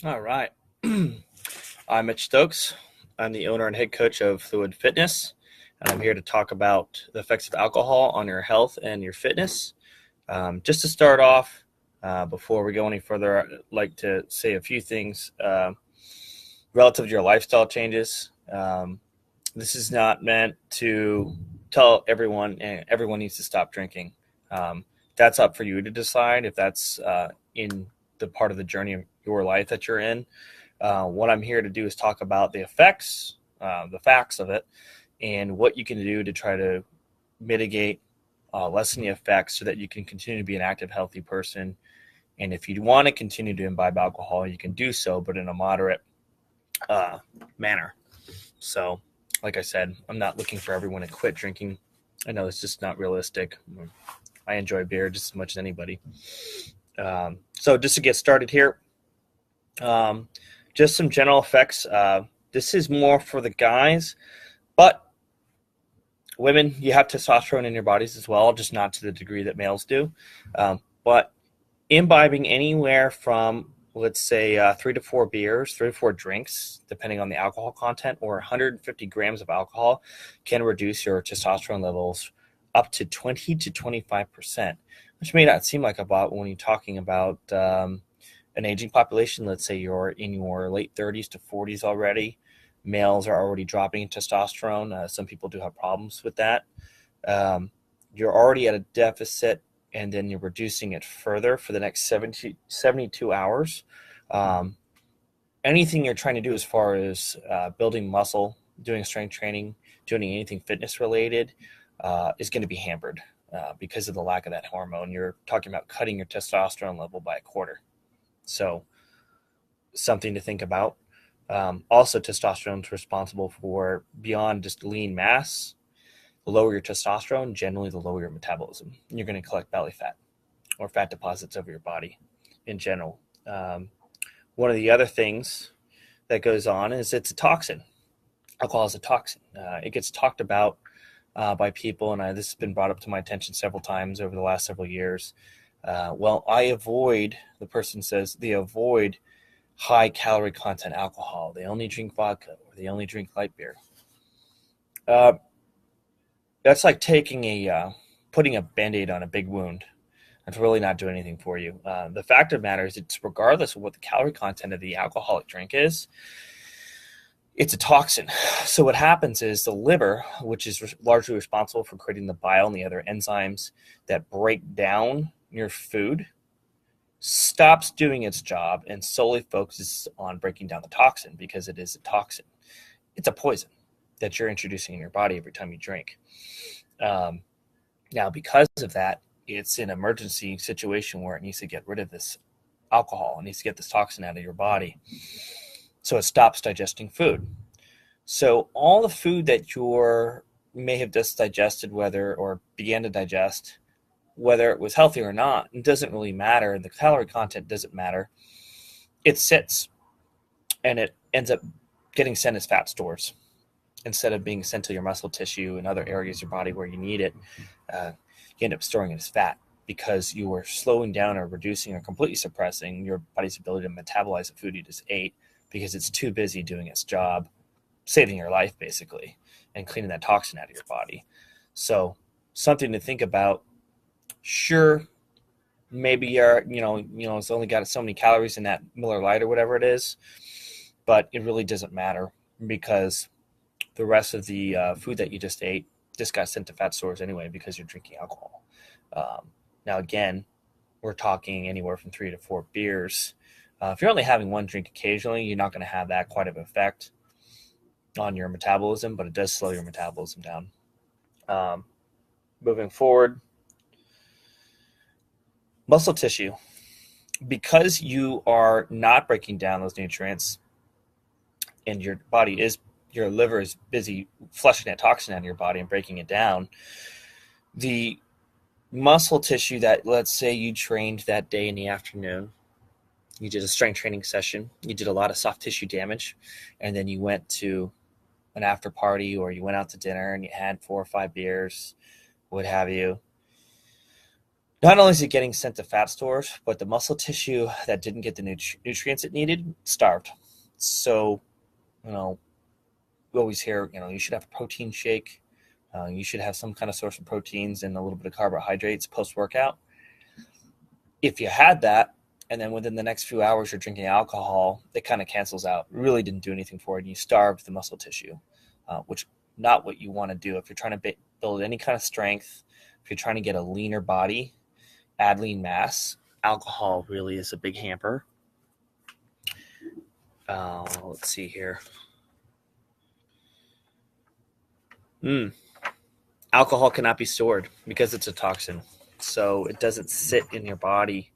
All right. I'm Mitch Stokes. I'm the owner and head coach of Fluid Fitness, and I'm here to talk about the effects of alcohol on your health and your fitness. Just to start off, before we go any further, I'd like to say a few things relative to your lifestyle changes. This is not meant to tell everyone, everyone needs to stop drinking. Um, that's up for you to decide if that's in the part of the journey of your life that you're in. What I'm here to do is talk about the effects, the facts of it, and what you can do to try to mitigate, lessen the effects so that you can continue to be an active, healthy person. And if you want to continue to imbibe alcohol, you can do so, but in a moderate uh, manner. So, like I said, I'm not looking for everyone to quit drinking. I know it's just not realistic. I enjoy beer just as much as anybody. So, just to get started here, um, just some general effects. This is more for the guys, but women, you have testosterone in your bodies as well, just not to the degree that males do. But imbibing anywhere from, let's say, 3 to 4 beers, 3 to 4 drinks, depending on the alcohol content, or 150 grams of alcohol can reduce your testosterone levels up to 20 to 25%, which may not seem like a lot when you're talking about an aging population. Let's say you're in your late 30s to 40s already. Males are already dropping in testosterone. Some people do have problems with that. Um, you're already at a deficit, and then you're reducing it further for the next 72 hours. Um, Anything you're trying to do as far as building muscle, doing strength training, doing anything fitness related is going to be hampered because of the lack of that hormone. You're talking about cutting your testosterone level by a quarter. So, something to think about. Also, testosterone is responsible for, beyond just lean mass, the lower your testosterone, generally the lower your metabolism. You're going to collect belly fat or fat deposits over your body in general. One of the other things that goes on is it's a toxin. Alcohol is a toxin. It gets talked about by people, and this has been brought up to my attention several times over the last several years. The person says they avoid high calorie content alcohol. They only drink vodka or they only drink light beer. Uh, that's like putting a band-aid on a big wound. It's really not doing anything for you. The fact of the matter is, it's regardless of what the calorie content of the alcoholic drink is, it's a toxin. So what happens is the liver, which is largely responsible for creating the bile and the other enzymes that break down your food, stops doing its job and solely focuses on breaking down the toxin because it is a toxin. It's a poison that you're introducing in your body every time you drink. Um, Now, because of that, it's an emergency situation where it needs to get rid of this alcohol. It needs to get this toxin out of your body. So it stops digesting food. So all the food that you may have just digested, whether or began to digest, whether it was healthy or not, it doesn't really matter. The calorie content doesn't matter. It sits and it ends up getting sent as fat stores instead of being sent to your muscle tissue and other areas of your body where you need it. You end up storing it as fat because you are slowing down or reducing or completely suppressing your body's ability to metabolize the food you just ate because it's too busy doing its job, saving your life basically, and cleaning that toxin out of your body. So, something to think about. Sure, maybe it's only got so many calories in that Miller Lite or whatever it is, but it really doesn't matter because the rest of the food that you just ate just got sent to fat stores anyway because you're drinking alcohol. Now, again, we're talking anywhere from 3 to 4 beers. If you're only having one drink occasionally, you're not going to have that quite of an effect on your metabolism, but it does slow your metabolism down. Um, Moving forward, muscle tissue. Because you are not breaking down those nutrients and your liver is busy flushing that toxin out of your body and breaking it down, the muscle tissue that, let's say, you trained that day in the afternoon, you did a strength training session, you did a lot of soft tissue damage, and then you went to an after party or you went out to dinner and you had 4 or 5 beers, what have you. Not only is it getting sent to fat stores, but the muscle tissue that didn't get the nutrients it needed starved. So, you know, we always hear, you should have a protein shake. You should have some kind of source of proteins and a little bit of carbohydrates post workout. If you had that, and then within the next few hours you're drinking alcohol, it kind of cancels out. It really didn't do anything for it, and you starved the muscle tissue, which not what you want to do if you're trying to build any kind of strength. If you're trying to get a leaner body, add lean mass, alcohol really is a big hamper. Let's see here. Alcohol cannot be stored because it's a toxin, so it doesn't sit in your body.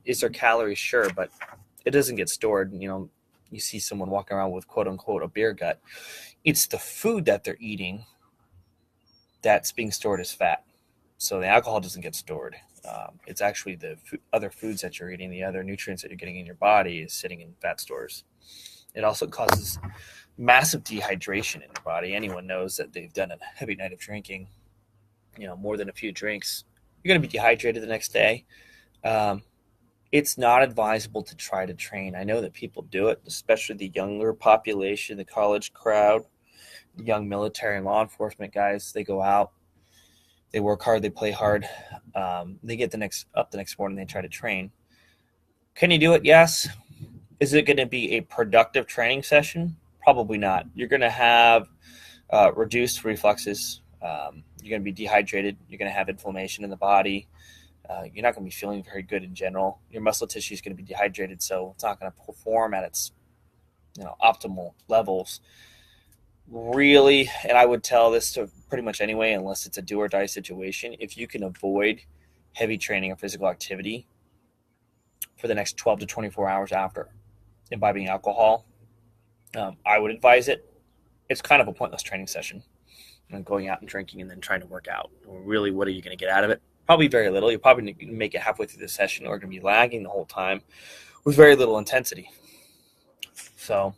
Is there calories? Sure, but it doesn't get stored. You see someone walking around with quote unquote a beer gut. It's the food that they're eating that's being stored as fat. So the alcohol doesn't get stored. It's actually the other foods that you're eating, the other nutrients that you're getting in your body is sitting in fat stores. It also causes massive dehydration in your body. Anyone knows that they've done a heavy night of drinking, more than a few drinks, you're going to be dehydrated the next day. It's not advisable to try to train. I know that people do it, especially the younger population, the college crowd, the young military and law enforcement guys. They go out, they work hard, they play hard. They get the next morning, they try to train. Can you do it? Yes. Is it going to be a productive training session? Probably not. You're going to have reduced reflexes. You're going to be dehydrated. You're going to have inflammation in the body. You're not going to be feeling very good in general. Your muscle tissue is going to be dehydrated, so it's not going to perform at its optimal levels. Really, and I would tell this to pretty much anyway, unless it's a do or die situation, if you can avoid heavy training or physical activity for the next 12 to 24 hours after imbibing alcohol, I would advise it. It's kind of a pointless training session. Going out and drinking and then trying to work out. Really, what are you going to get out of it? Probably very little. You're probably going to make it halfway through the session or going to be lagging the whole time with very little intensity. So,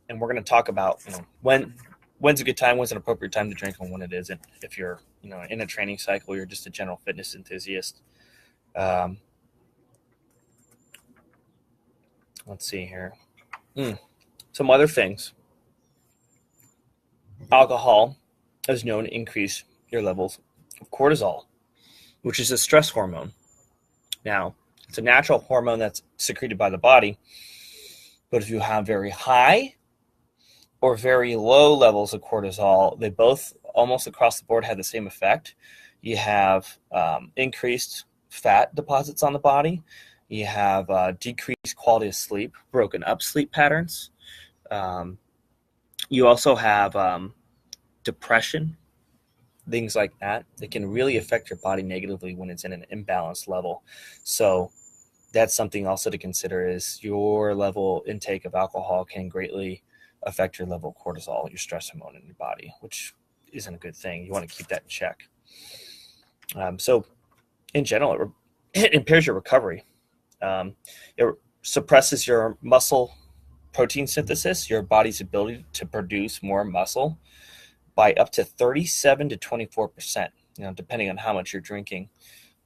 and we're going to talk about when's a good time, when's an appropriate time to drink, and when it isn't. If you're in a training cycle, you're just a general fitness enthusiast. Let's see here. Some other things. Alcohol is known to increase your levels of cortisol, which is a stress hormone. Now, it's a natural hormone that's secreted by the body, but if you have very high or very low levels of cortisol, they both almost across the board have the same effect. You have increased fat deposits on the body. You have decreased quality of sleep, broken up sleep patterns. You also have depression, things like that. It can really affect your body negatively when it's in an imbalanced level. So that's something also to consider, is your level intake of alcohol can greatly affect your level of cortisol, your stress hormone in your body, which isn't a good thing. You want to keep that in check. So in general, it impairs your recovery. It suppresses your muscle protein synthesis, your body's ability to produce more muscle, by up to 37 to 24%, depending on how much you're drinking.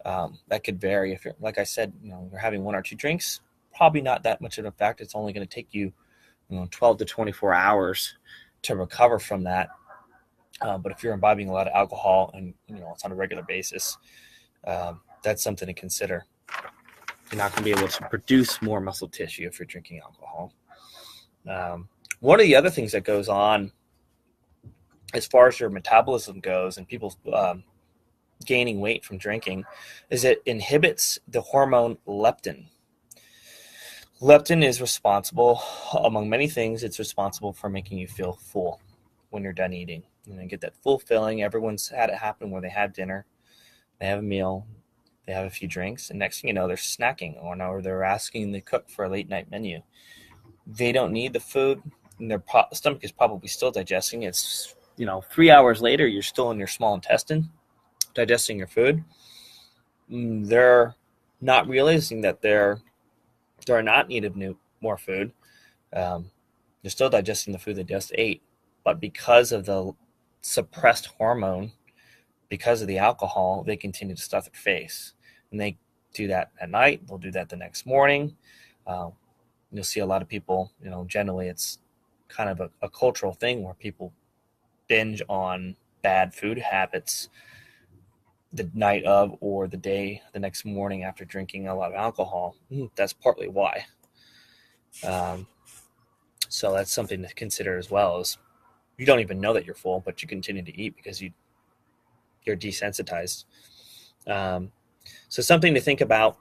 That could vary. If you're, like I said, you're having one or two drinks, probably not that much of an effect. It's only going to take you, 12 to 24 hours to recover from that. But if you're imbibing a lot of alcohol and, it's on a regular basis, that's something to consider. You're not going to be able to produce more muscle tissue if you're drinking alcohol. One of the other things that goes on as far as your metabolism goes and people gaining weight from drinking is it inhibits the hormone leptin. Leptin is responsible, among many things, it's responsible for making you feel full when you're done eating. Get that full feeling. Everyone's had it happen where they have dinner, they have a meal, they have a few drinks, and next thing you know, they're snacking or they're asking the cook for a late night menu. They don't need the food, and their stomach is probably still digesting. It's 3 hours later, you're still in your small intestine digesting your food. They're not realizing that they're not in need of more food. They're still digesting the food they just ate, but because of the suppressed hormone because of the alcohol, they continue to stuff their face. And they do that at night. They'll do that the next morning. Uh, you'll see a lot of people, generally it's kind of a cultural thing where people binge on bad food habits the night of or the next morning after drinking a lot of alcohol. That's partly why. Um, so that's something to consider as well. Is you don't even know that you're full, but you continue to eat because you're desensitized. Um, so something to think about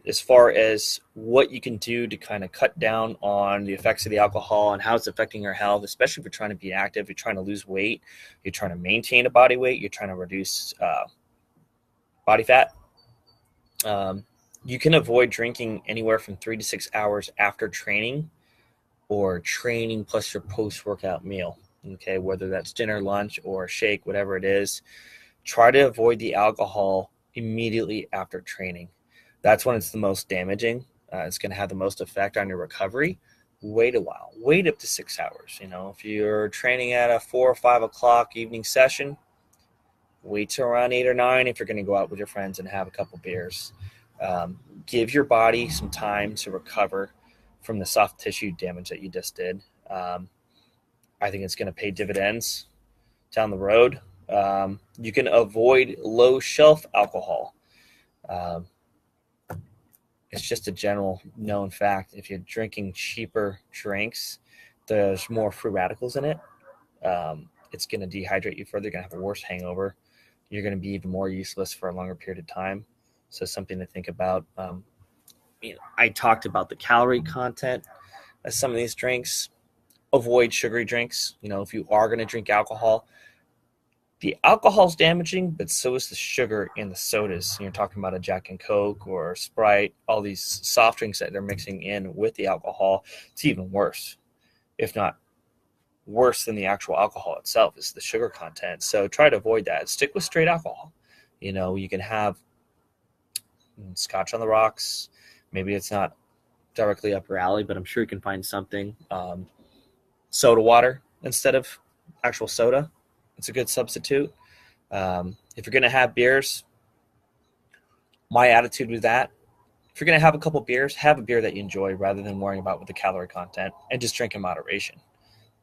as far as what you can do to kind of cut down on the effects of the alcohol and how it's affecting your health, especially if you're trying to be active, you're trying to lose weight, you're trying to maintain a body weight, you're trying to reduce body fat. You can avoid drinking anywhere from 3 to 6 hours after training or training plus your post-workout meal. Okay, whether that's dinner, lunch, or shake, whatever it is, try to avoid the alcohol immediately after training. That's when it's the most damaging. It's going to have the most effect on your recovery. Wait a while. Wait up to 6 hours. If you're training at a 4 or 5 o'clock evening session, wait till around 8 or 9 if you're going to go out with your friends and have a couple beers. Give your body some time to recover from the soft tissue damage that you just did. I think it's going to pay dividends down the road. You can avoid low shelf alcohol. It's just a general known fact. If you're drinking cheaper drinks, there's more free radicals in it. It's going to dehydrate you further. You're going to have a worse hangover. You're going to be even more useless for a longer period of time. So something to think about. I talked about the calorie content of some of these drinks. Avoid sugary drinks. If you are going to drink alcohol, the alcohol's damaging, but so is the sugar in the sodas. You're talking about a Jack and Coke or Sprite, all these soft drinks that they're mixing in with the alcohol. It's even worse, if not worse than the actual alcohol itself, is the sugar content. So try to avoid that. Stick with straight alcohol. You can have scotch on the rocks. Maybe it's not directly up your alley, but I'm sure you can find something. Soda water instead of actual soda. It's a good substitute. If you're going to have beers, my attitude with that, if you're going to have a couple beers, have a beer that you enjoy rather than worrying about with the calorie content, and just drink in moderation.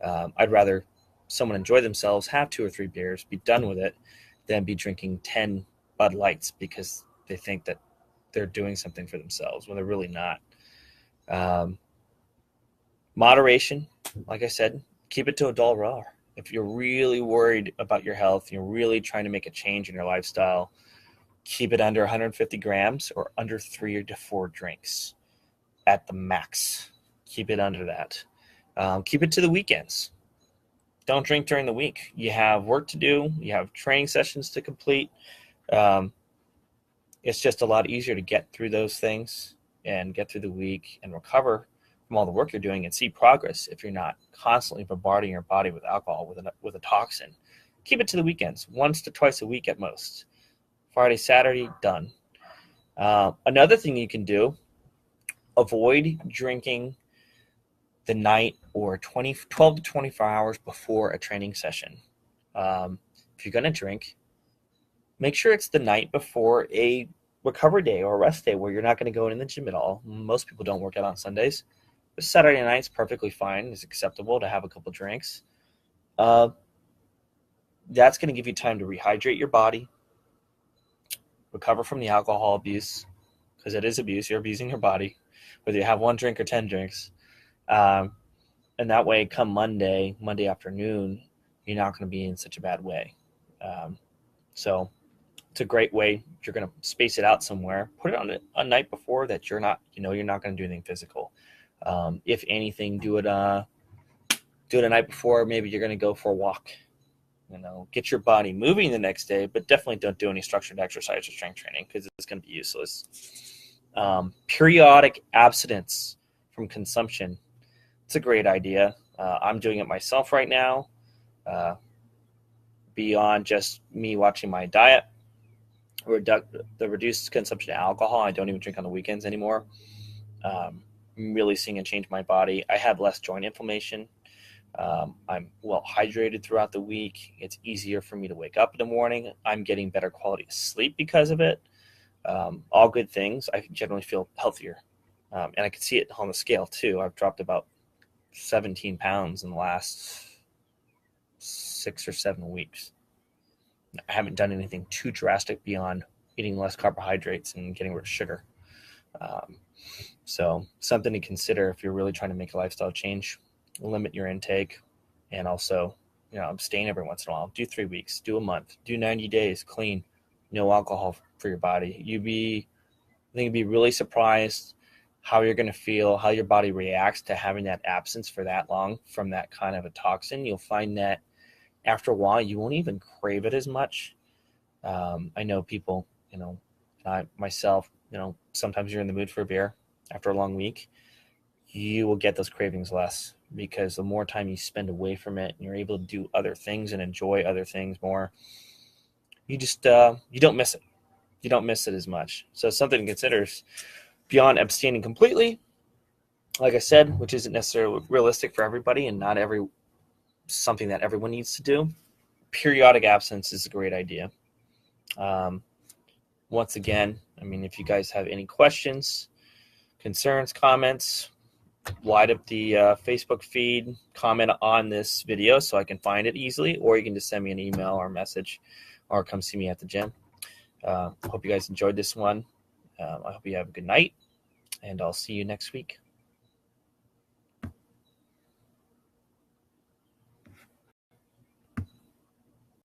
I'd rather someone enjoy themselves, have 2 or 3 beers, be done with it, than be drinking 10 Bud Lights because they think that they're doing something for themselves when they're really not. Moderation, like I said, keep it to a dull raw. If you're really worried about your health, you're really trying to make a change in your lifestyle, keep it under 150 grams or under 3 to 4 drinks at the max. Keep it under that. Keep it to the weekends. Don't drink during the week. You have work to do. You have training sessions to complete. It's just a lot easier to get through those things and get through the week and recover from all the work you're doing and see progress if you're not constantly bombarding your body with alcohol, with a toxin. Keep it to the weekends, 1 to 2 a week at most. Friday, Saturday, done. Another thing you can do, avoid drinking the night or 12 to 24 hours before a training session. If you're going to drink, make sure it's the night before a recovery day or a rest day where you're not going to go in the gym at all. Most people don't work out on Sundays. But Saturday night's perfectly fine. It's acceptable to have a couple drinks. That's going to give you time to rehydrate your body, recover from the alcohol abuse, because it is abuse. You're abusing your body, whether you have 1 drink or 10 drinks. And that way, come Monday afternoon, you're not going to be in such a bad way. So it's a great way. You're going to space it out somewhere. Put it on a night before that you're not going to do anything physical. If anything, do it a night before. Maybe you're going to go for a walk. Get your body moving the next day, but definitely don't do any structured exercise or strength training because it's going to be useless. Periodic abstinence from consumption. It's a great idea. I'm doing it myself right now. Beyond just me watching my diet, the reduced consumption of alcohol. I don't even drink on the weekends anymore. I'm really seeing it change my body. I have less joint inflammation, I'm well hydrated throughout the week. It's easier for me to wake up in the morning. I'm getting better quality of sleep because of it. All good things. I generally feel healthier. And I can see it on the scale too. I've dropped about 17 pounds in the last 6 or 7 weeks. I haven't done anything too drastic beyond eating less carbohydrates and getting rid of sugar. Um, so something to consider if you're really trying to make a lifestyle change. Limit your intake, and also, abstain every once in a while. Do 3 weeks, do a month, do 90 days clean, no alcohol for your body. I think you'd be really surprised how you're going to feel, how your body reacts to having that absence for that long from that kind of a toxin. You'll find that after a while, you won't even crave it as much. I know people, I myself, sometimes you're in the mood for a beer after a long week. You will get those cravings less because the more time you spend away from it and you're able to do other things and enjoy other things more, you just you don't miss it. You don't miss it as much. So something to consider is beyond abstaining completely, like I said, which isn't necessarily realistic for everybody and not something that everyone needs to do. Periodic absence is a great idea. Once again, if you guys have any questions, concerns, comments, light up the Facebook feed, comment on this video so I can find it easily, or you can just send me an email or message or come see me at the gym. Hope you guys enjoyed this one. I hope you have a good night, and I'll see you next week.